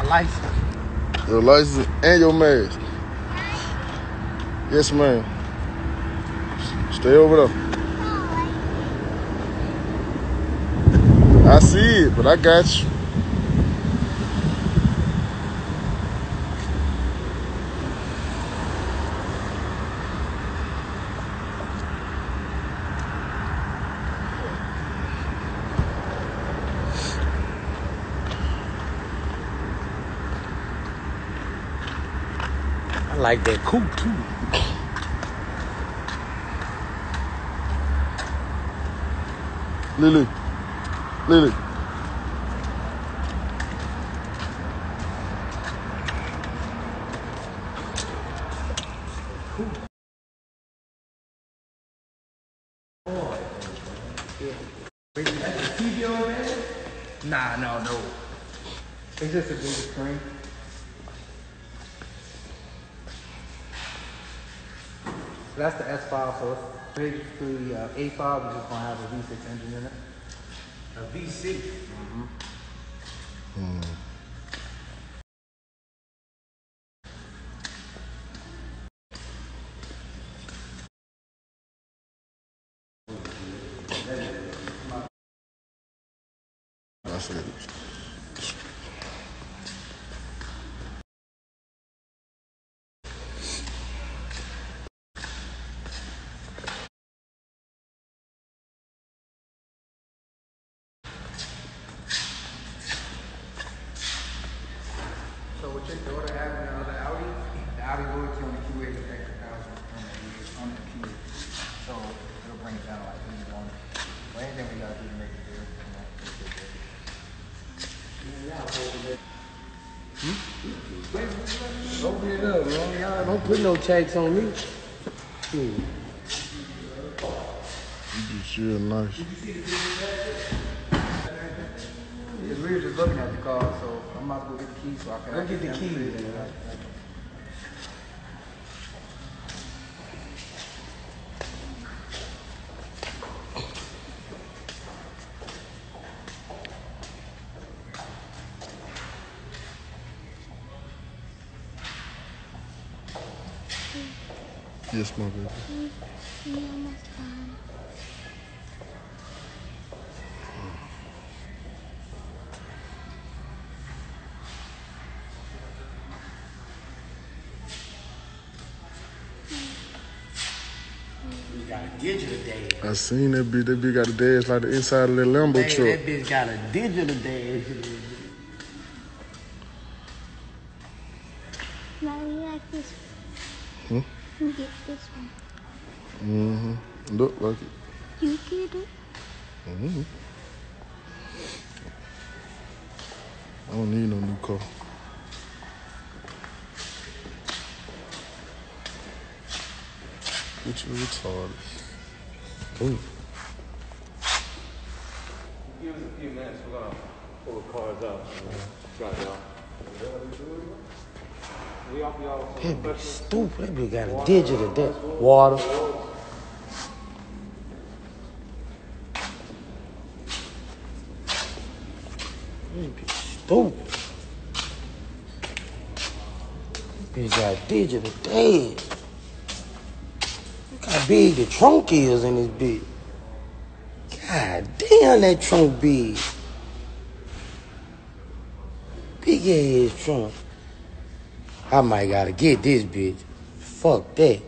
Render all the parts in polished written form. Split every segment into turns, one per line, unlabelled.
license.
Your license and your mask. Yes, ma'am. Stay over there. I see it, but I got you.
I like that coupe too.
Lily. Lily.
TV on there? Nah, no. It's just a bigger screen. So that's the S5, so it's basically A5, which is going to have a V6 engine in it. A V6?
That's it.
So with your daughter having the other Audi, the Audi loyalty on the Q8 is extra $1,000 on the Q8. So it'll bring it down to like 81. But anything we gotta do to make it good,
Open it up, man. Y'all don't put no checks on me.
You just real nice.
We were just looking at the car, so I'm about to go get the keys so I can.
Go get the keys.
Yes, my baby.
We got a digital dash.
I seen that bitch. That bitch got a dash like the inside of that Lambo
Man,
truck.
that bitch got a digital dash.
Now you like this
Hmm?
one. You get this one.
Mm-hmm. Look like it.
You get it.
Mm-hmm. I don't need no new car. Get you retarded. Ooh.
Give us a few minutes. We're gonna pull the cars out and try it out.
That bitch stupid. That bitch got a digital dash. Water. That bitch stupid. That bitch got digital dash. Look how big the trunk is in this bitch. God damn, that trunk big. Big ass trunk. I might gotta get this bitch. Fuck that.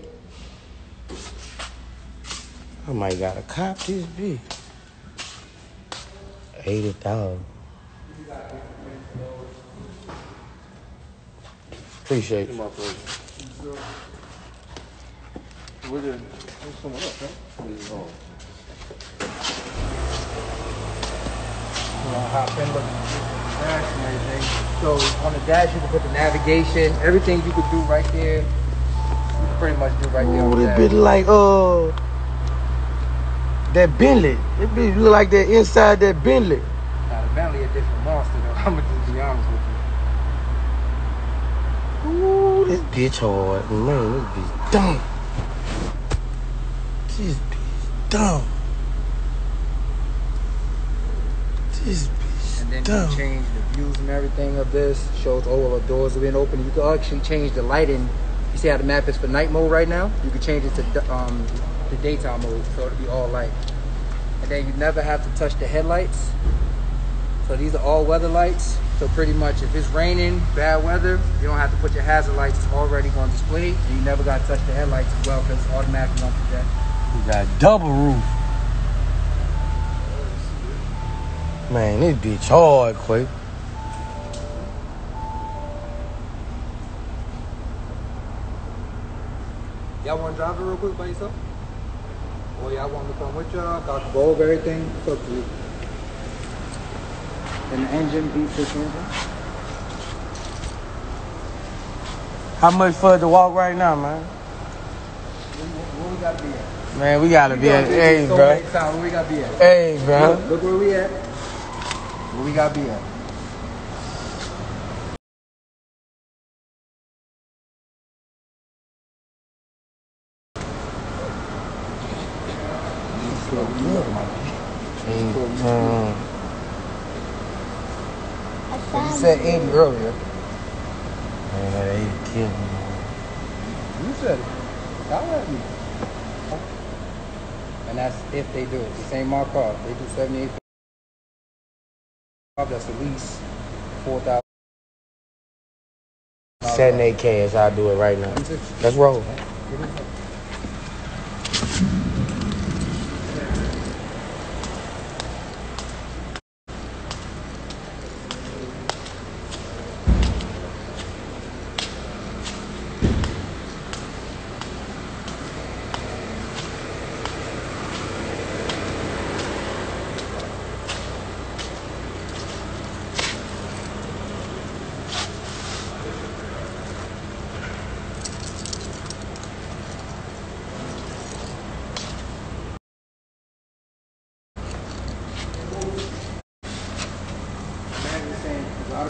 I might gotta cop this bitch. 80,000. Appreciate you.
There's someone else, right?
Hop in, look at the dash and everything. So on the dash, you can put the navigation, everything you could do right there. You can pretty much do right there.
Oh,
on the
this
dash.
bitch like that Bentley. That bitch look like that inside that Bentley.
Now the Bentley a different monster though. I'm gonna just be honest with you.
Ooh, this bitch hard. Man, this bitch dumb. This bitch dumb. This bitch
And then
Damn.
you change the views and everything of this. Shows all the doors have been open. You can actually change the lighting. You see how the map is for night mode right now? You can change it to the daytime mode, so it'll be all light. And then you never have to touch the headlights. So these are all weather lights. So pretty much if it's raining, bad weather, you don't have to put your hazard lights. It's already going to display. And you never got to touch the headlights as well because it's automatically going to project.
We got double roof. Man, this bitch hard, quick.
Y'all want to drive it real quick by yourself? Or y'all want me to come with y'all? I can go over everything. It's up to you. And the engine beats this engine.
How much further to walk right now, man?
Where we gotta be at?
Man, we gotta be at A, bro.
Where we gotta be at?
Hey, bro.
Look where we at. Where we gotta be at? You said 80 earlier.
Man, that 80 killed me.
You said it. Y'all let me. And that's if they do it. This ain't my car. They do 78. That's at least 4,000.
78 cash, I'll do it right now. Let's roll.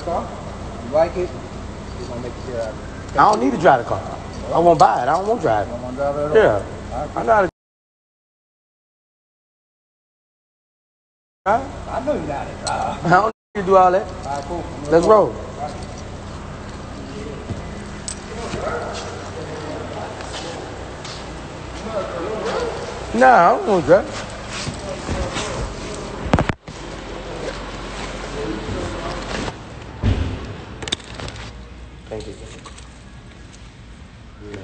Car? You like it? We're gonna make it here.
I don't need to drive the car. I won't buy it. I don't want to drive
You
it.
don't want to drive it at all?
Yeah. I know how to.
I know you know how to drive.
I don't need to do all that.
All right, cool.
Let's roll. Nah, I don't want to drive. Thank you. Yeah.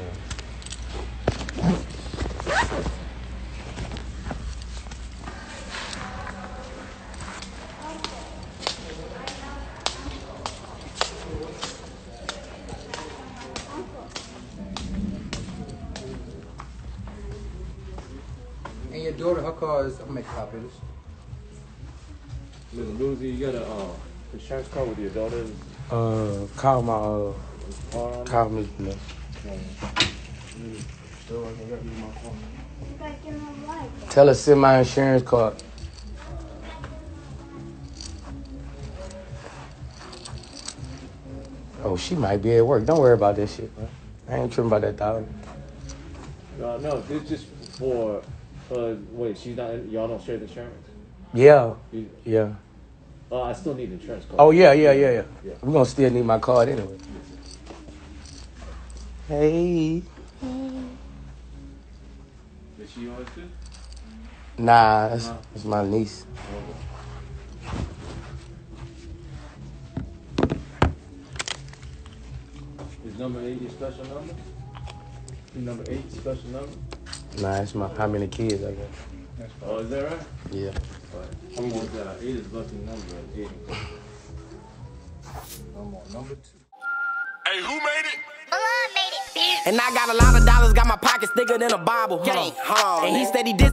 And your daughter, her car is, I'll make a copy of this.
Listen, Boosie, you got a insurance card with your daughter's
Call my
car on?
call me. No. Tell her send my insurance card. Oh, she might be at work. Don't worry about that shit, man. I ain't tripping about that $1,000.
No, this just for, wait, she's not, y'all don't share the insurance?
Yeah. Yeah.
I still need insurance card.
Oh, yeah. We're going to still need my card anyway. Hey.
Is she yours too?
Nah, that's my niece.
Is number 8 your special number? Is number 8 special number?
Nah, it's my how many kids I got.
Oh, is that right?
Yeah.
I'm on that. 8 is lucky number. 8.
I'm on number 2.
Hey, who made it?
And I got a lot of dollars, got my pockets thicker than a Bible. Hold on. And he said he did.